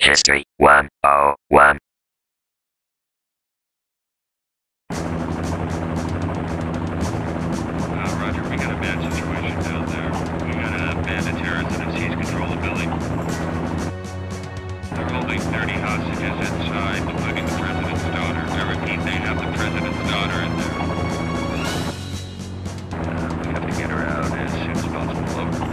history 101. Roger, we got a bad situation down there. We got a band of terrorists that have seized control of the building. They're holding 30 hostages inside, including the president's daughter. I repeat, they have the president's daughter in there. We have to get her out as soon as possible. Over.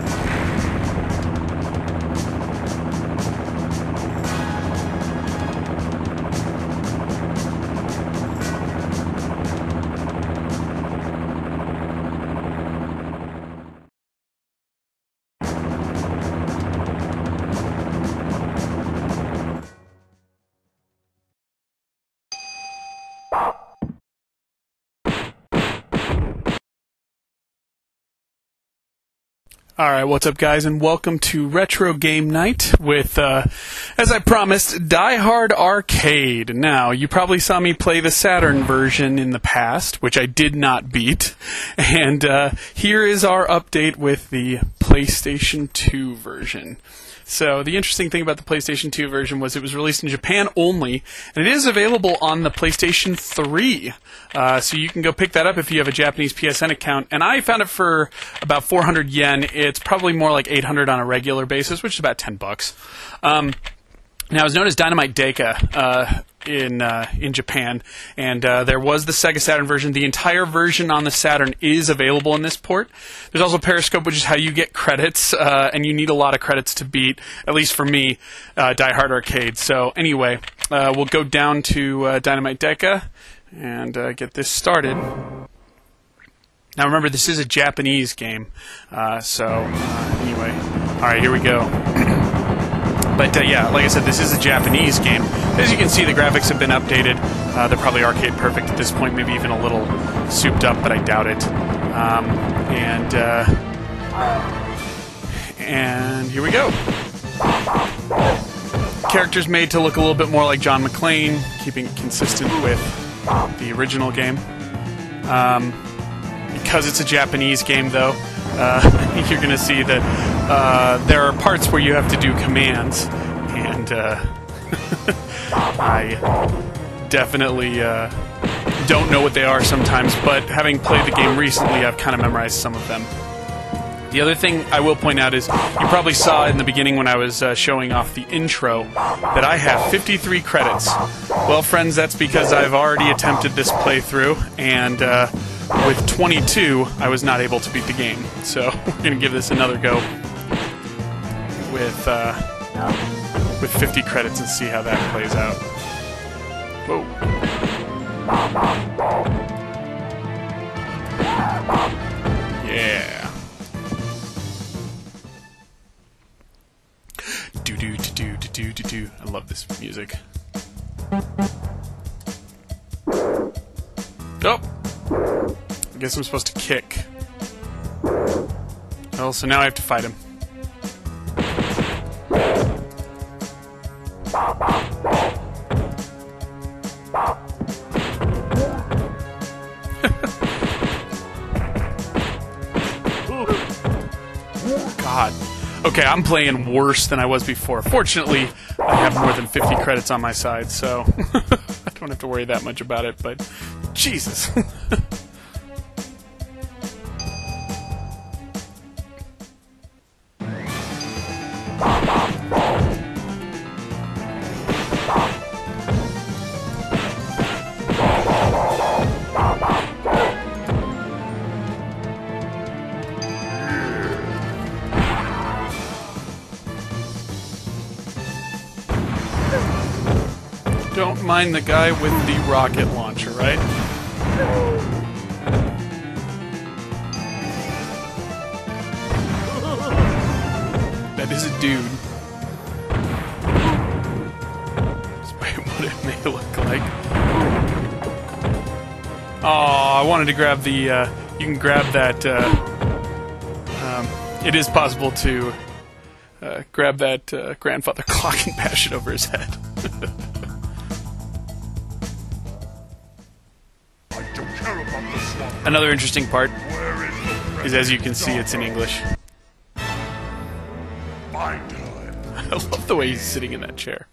Alright, what's up guys, and welcome to Retro Game Night with, as I promised, Die Hard Arcade. Now, you probably saw me play the Saturn version in the past, which I did not beat, and here is our update with the PlayStation 2 version. So, the interesting thing about the PlayStation 2 version was it was released in Japan only, and it is available on the PlayStation 3. So you can go pick that up if you have a Japanese PSN account. And I found it for about 400 yen. It's probably more like 800 on a regular basis, which is about $10. Now, it was known as Dynamite Deka in Japan, and there was the Sega Saturn version. The entire version on the Saturn is available in this port. There's also Periscope, which is how you get credits, and you need a lot of credits to beat, at least for me, Die Hard Arcade. So anyway, we'll go down to Dynamite Deka and get this started. Now remember, this is a Japanese game, anyway, alright, here we go. But yeah, like I said, this is a Japanese game. As you can see, the graphics have been updated. They're probably arcade perfect at this point, maybe even a little souped up, but I doubt it. And here we go. Characters made to look a little bit more like John McClane, keeping it consistent with the original game. Because it's a Japanese game, though, you're going to see that there are parts where you have to do commands, and I definitely don't know what they are sometimes, but having played the game recently, I've kind of memorized some of them. The other thing I will point out is, you probably saw in the beginning when I was showing off the intro, that I have 53 credits. Well, friends, that's because I've already attempted this playthrough, and with 22, I was not able to beat the game. So we're going to give this another go with 50 credits and see how that plays out. Whoa. Yeah. Do-do-do-do-do-do-do. I love this music. Oh! I guess I'm supposed to kick. Well, so now I have to fight him. God. Okay, I'm playing worse than I was before. Fortunately, I have more than 50 credits on my side, so I don't have to worry that much about it, but Jesus. Don't mind the guy with the rocket launcher, right? That is a dude. Despite what it may look like. Oh, I wanted to grab the, you can grab that, it is possible to grab that grandfather clock and bash it over his head. Another interesting part is, as you can see, it's in English. I love the way he's sitting in that chair.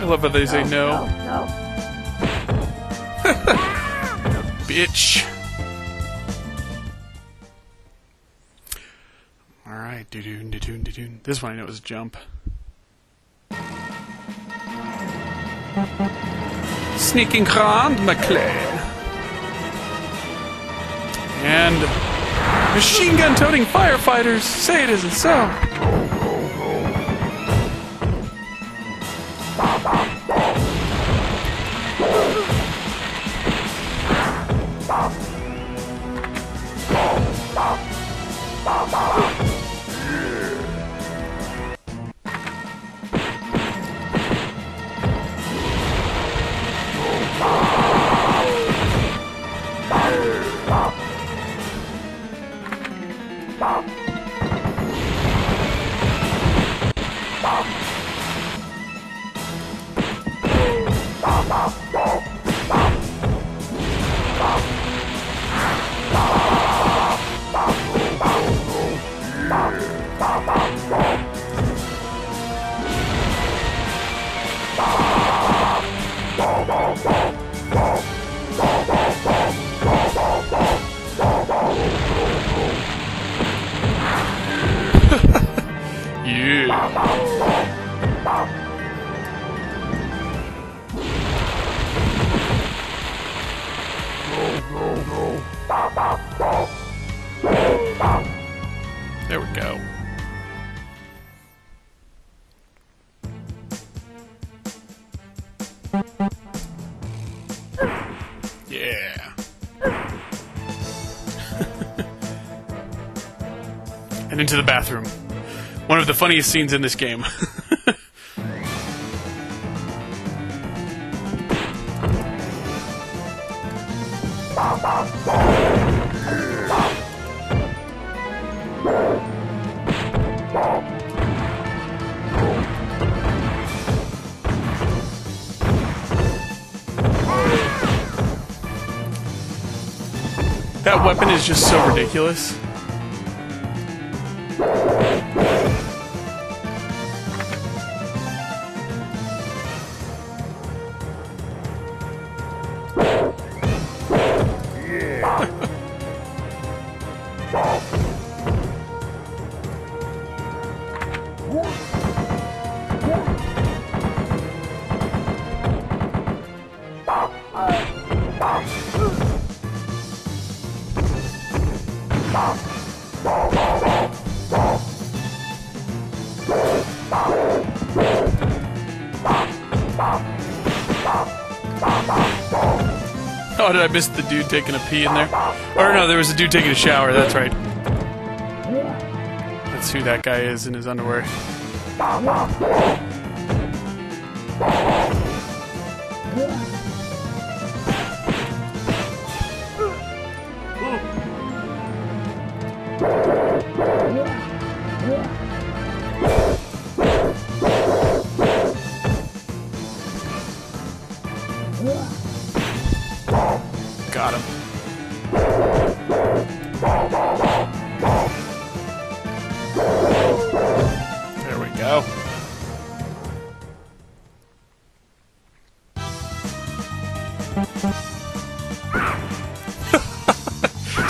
love how they say no. No. Bitch. Alright, doo-doon, doo-doon, doo-doon. This one I know is jump. Sneaking around McLean. And machine gun toting firefighters say it isn't so. There we go. Yeah. And into the bathroom. One of the funniest scenes in this game. That weapon is just so ridiculous. Oh, did I miss the dude taking a pee in there? Or no, there was a dude taking a shower, that's right. That's who that guy is in his underwear. Got him. There we go.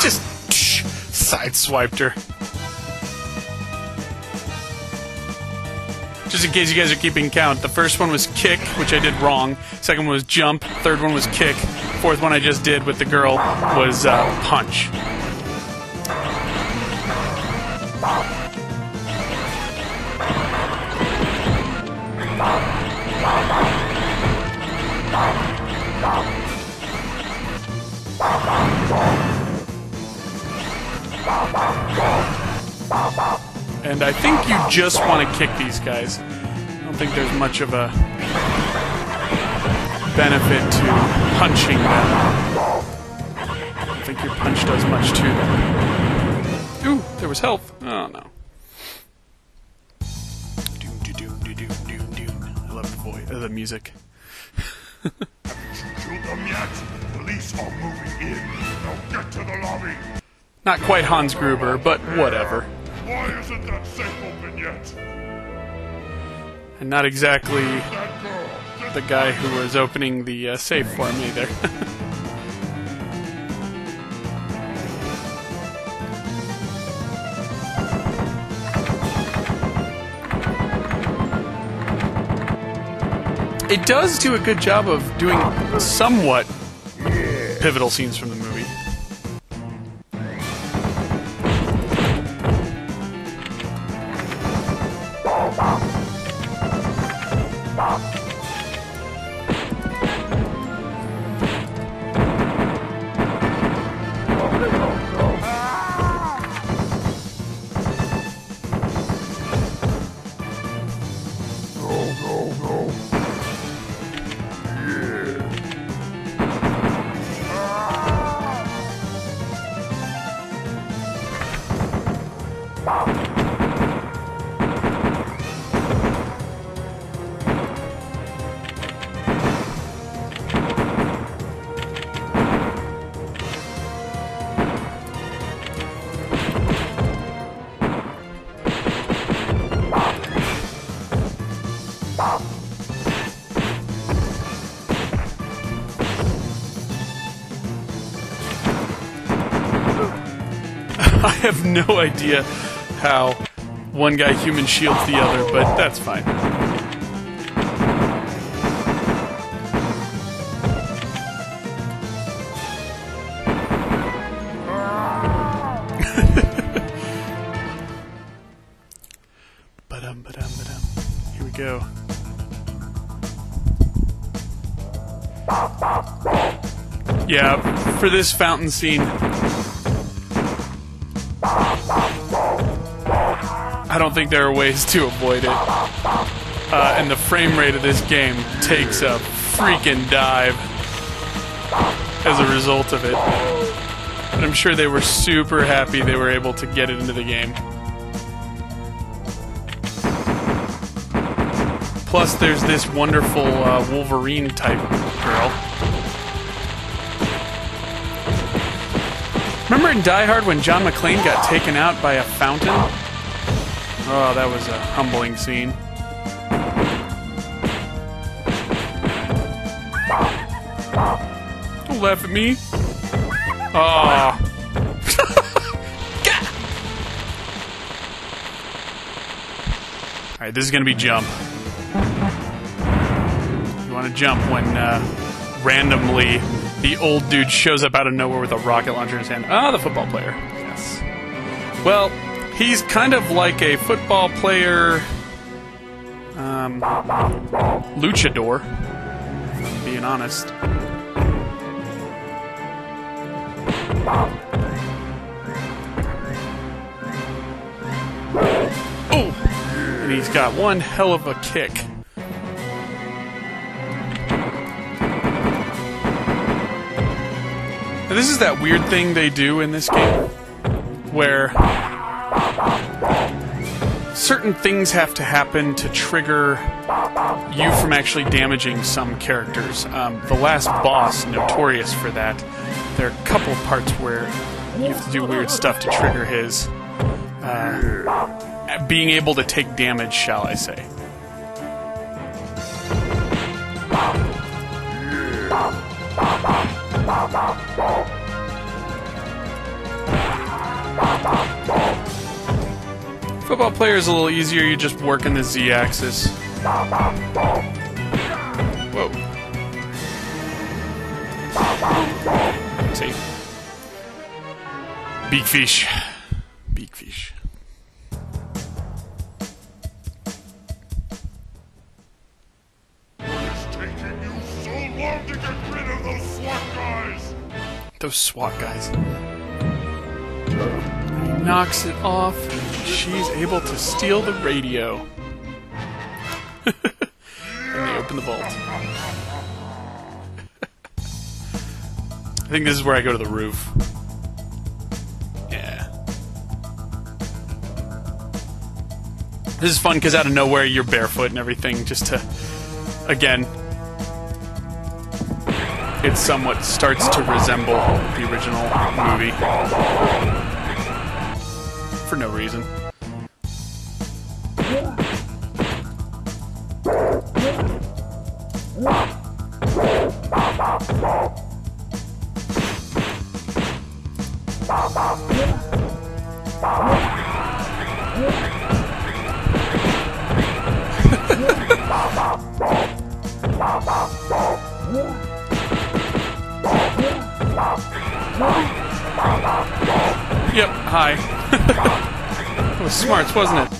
Just sideswiped her. Just in case you guys are keeping count, the first one was kick, which I did wrong. Second one was jump. Third one was kick. Fourth one I just did with the girl was punch. And I think you just want to kick these guys. I don't think there's much of a benefit to punching them. I don't think your punch does much to them. Ooh, there was health. Oh no. Doom, doom, doom, doom, doom, doom. I love the voice, the music. Haven't you killed them yet? Police are moving in. Now get to the lobby. Not quite Hans Gruber, but whatever. Why isn't that safe open yet? And not exactly That girl. the guy who was opening the safe for me there. It does do a good job of doing somewhat pivotal scenes from the movie. I have no idea how one guy human shields the other, but that's fine. Ba-dum. Here we go. Yeah, for this fountain scene, I don't think there are ways to avoid it. And the frame rate of this game takes a freaking dive as a result of it. But I'm sure they were super happy they were able to get it into the game. Plus, there's this wonderful Wolverine-type girl. Remember in Die Hard when John McClane got taken out by a fountain? Oh, that was a humbling scene. Don't laugh at me. Oh. Alright, this is gonna be jump. You wanna jump when randomly the old dude shows up out of nowhere with a rocket launcher in his hand. Ah, the football player. Yes. Well, he's kind of like a football player, luchador, if I'm being honest. Oh! And he's got one hell of a kick. Now, this is that weird thing they do in this game, where certain things have to happen to trigger you from actually damaging some characters. The last boss, notorious for that, there are a couple parts where you have to do weird stuff to trigger his being able to take damage, shall I say. Football player is a little easier, you just work in the Z-axis. Whoa. See? Big fish. Big fish. It's taking you so long to get rid of those SWAT guys! Those SWAT guys. He knocks it off. She's able to steal the radio. And they open the vault. I think this is where I go to the roof. Yeah. This is fun because out of nowhere you're barefoot and everything just to, again, it somewhat starts to resemble the original movie. For no reason. Yep, hi. That was smarts, wasn't it?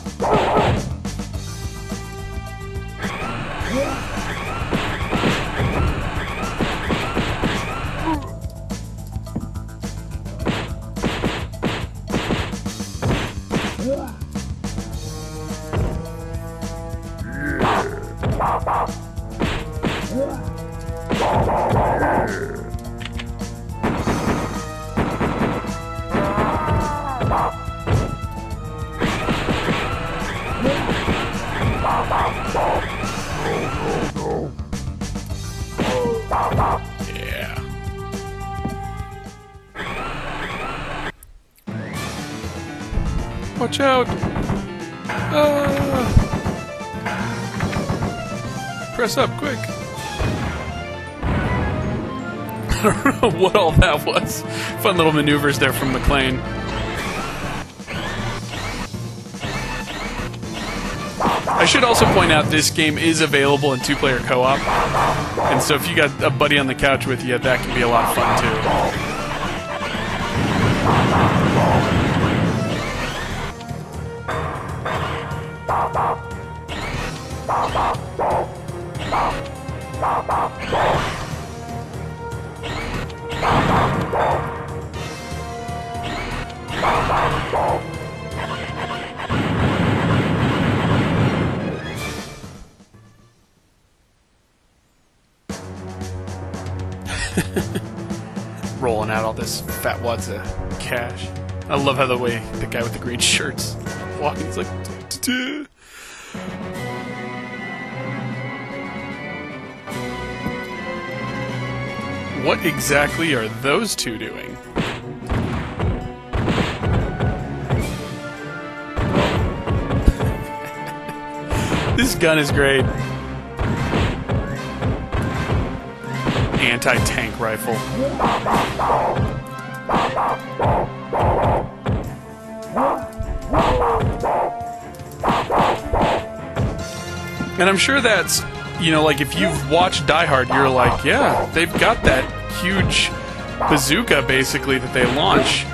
Yeah. Watch out! Press up, quick! I don't know what all that was. Fun little maneuvers there from McClane. I should also point out this game is available in two-player co-op, and so if you got a buddy on the couch with you, that can be a lot of fun too. Rolling out all this fat wads of cash. I love how the way the guy with the green shirt's walking. He's like, duh. What exactly are those two doing? This gun is great. Anti-tank rifle. And I'm sure that's, you know, like if you've watched Die Hard, you're like, yeah, they've got that huge bazooka basically that they launch.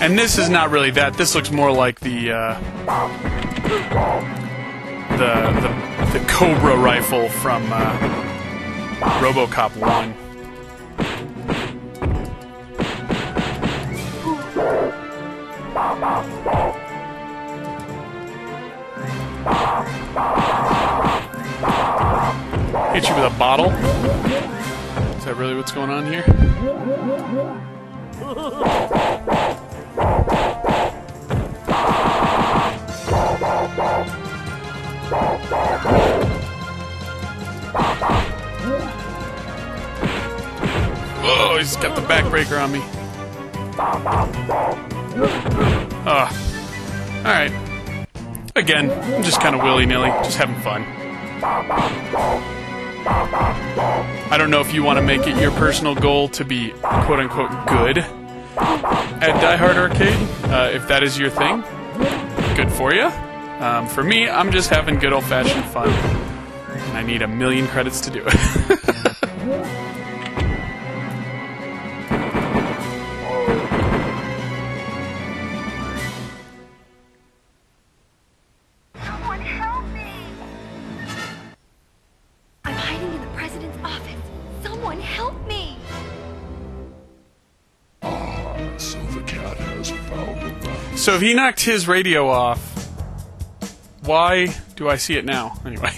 And this is not really that. This looks more like the Cobra rifle from RoboCop 1. Hit you with a bottle? Is that really what's going on here? Oh, he's got the backbreaker on me. Alright. Again, I'm just kind of willy-nilly, just having fun. I don't know if you want to make it your personal goal to be quote-unquote good at Die Hard Arcade. If that is your thing, good for you. For me, I'm just having good old-fashioned fun. And I need 1,000,000 credits to do it. So if he knocked his radio off, why do I see it now? Anyway.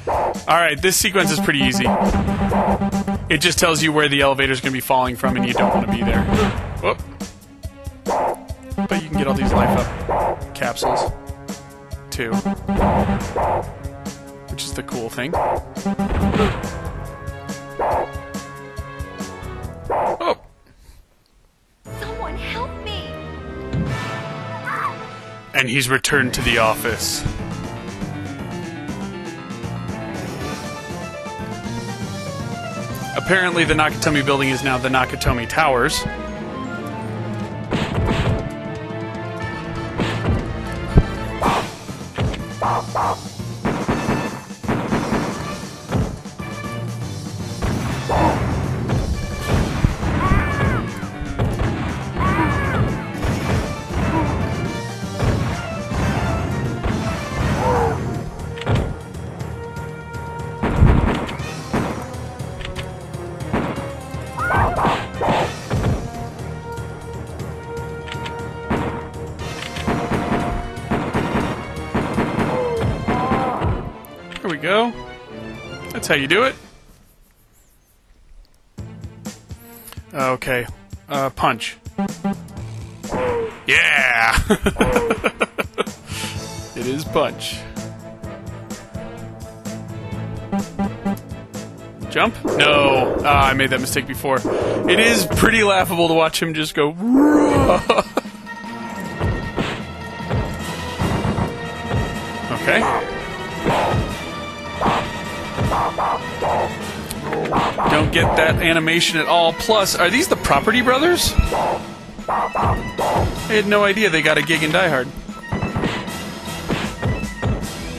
Alright, this sequence is pretty easy. It just tells you where the elevator's going to be falling from and you don't want to be there. Whoop. But you can get all these life up capsules, too. Which is the cool thing. Oh! Someone help me! And he's returned to the office. Apparently the Nakatomi building is now the Nakatomi Towers. we go. That's how you do it. Okay. Punch. Yeah! It is punch. Jump? No. Ah, I made that mistake before. It is pretty laughable to watch him just go... Okay. Don't get that animation at all. Plus, are these the Property Brothers? I had no idea they got a gig in Die Hard.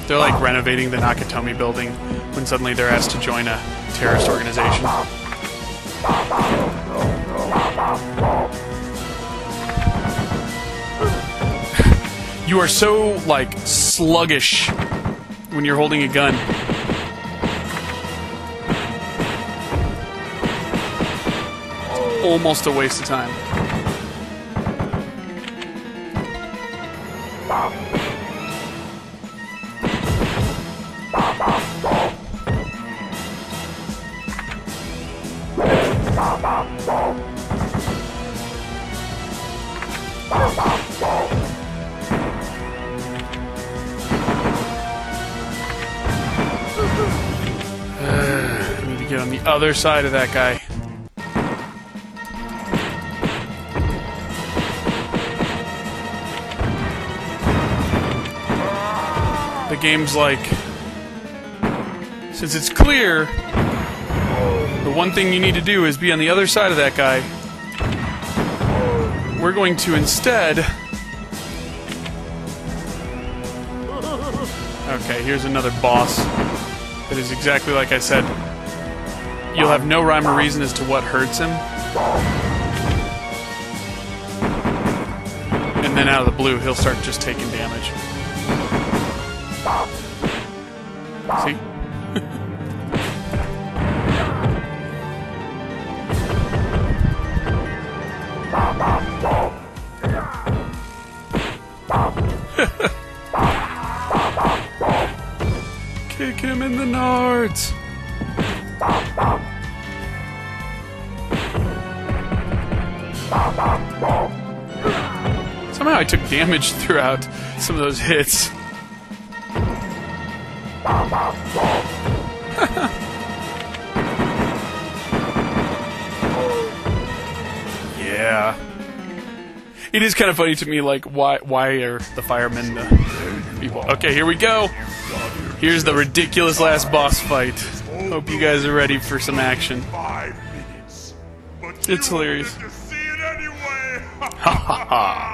They're like renovating the Nakatomi building when suddenly they're asked to join a terrorist organization. You are so, like, sluggish when you're holding a gun. It's almost a waste of time. I need to get on the other side of that guy. The game's like, since it's clear, the one thing you need to do is be on the other side of that guy. We're going to instead... Okay, here's another boss that is exactly like I said. You'll have no rhyme or reason as to what hurts him. And then out of the blue, he'll start just taking damage. See? Kick him in the nards! Somehow I took damage throughout some of those hits. Yeah. It is kind of funny to me, like, why are the firemen the people? Okay, here we go. Here's the ridiculous last boss fight. Hope you guys are ready for some action. 5 minutes. But It's you hilarious. wanted to see it anyway. Ha ha ha.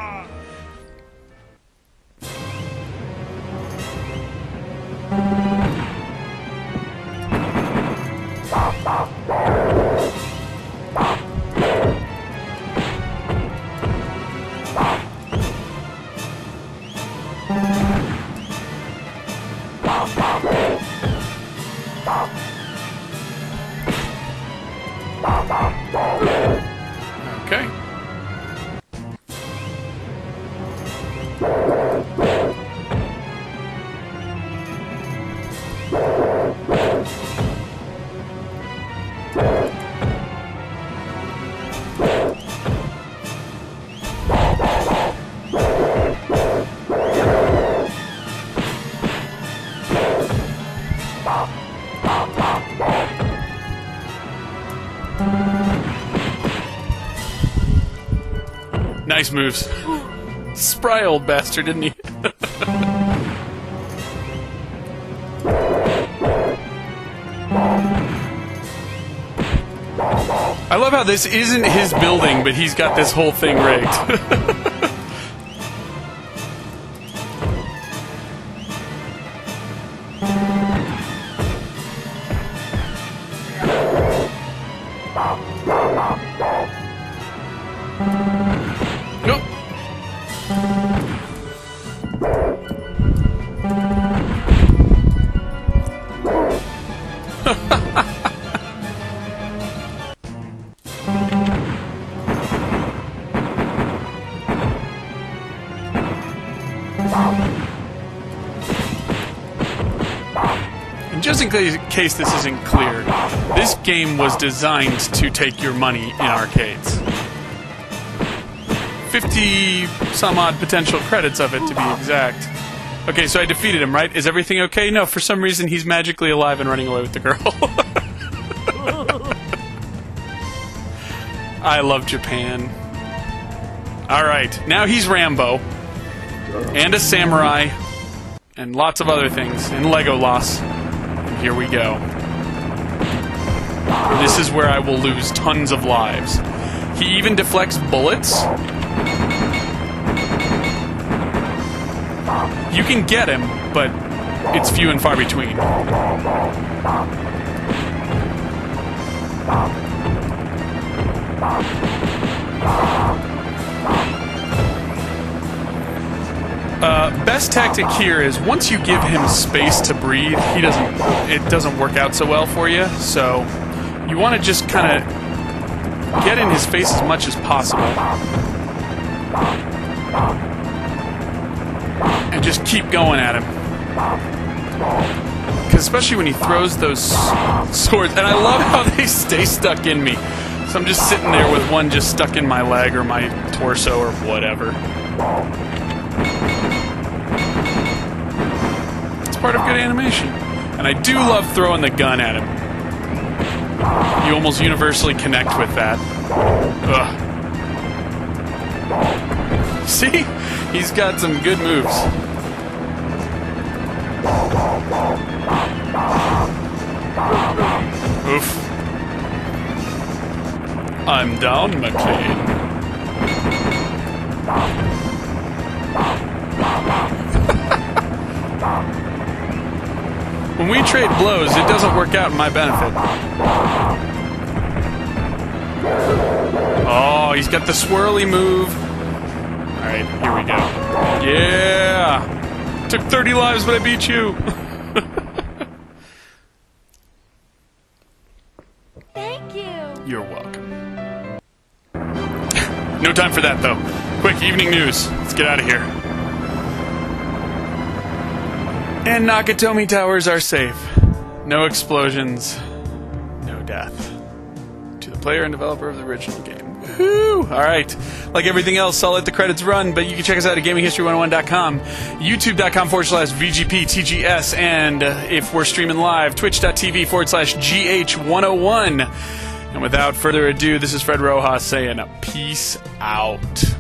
Okay. Nice moves. Spry old bastard, didn't he? I love how this isn't his building, but he's got this whole thing rigged. Nope. just in case this isn't clear, this game was designed to take your money in arcades. 50 some odd potential credits of it, to be exact. Okay, so I defeated him, right? Is everything okay? No, for some reason he's magically alive and running away with the girl. I love Japan. Alright, now he's Rambo. And a samurai. And lots of other things. And Legolas. And here we go. This is where I will lose tons of lives. He even deflects bullets. You can get him, but it's few and far between. Best tactic here is once you give him space to breathe, it doesn't work out so well for you. So you want to just kind of get in his face as much as possible. And just keep going at him. Because especially when he throws those swords, and I love how they stay stuck in me. So I'm just sitting there with one just stuck in my leg or my torso or whatever. It's part of good animation. And I do love throwing the gun at him. You almost universally connect with that. Ugh. See? He's got some good moves. Oof. I'm down, McLean. When we trade blows, it doesn't work out in my benefit. Oh, he's got the swirly move. Alright, here we go. Yeah! Took 30 lives, but I beat you! Thank you. You're welcome. No time for that, though. Quick, evening news. Let's get out of here. And Nakatomi Towers are safe. No explosions. No death. To the player and developer of the original game. Woohoo! Alright. Like everything else, I'll let the credits run, but you can check us out at GamingHistory101.com, YouTube.com/VGPTGS, and if we're streaming live, Twitch.tv/GH101. And without further ado, this is Fred Rojas saying peace out.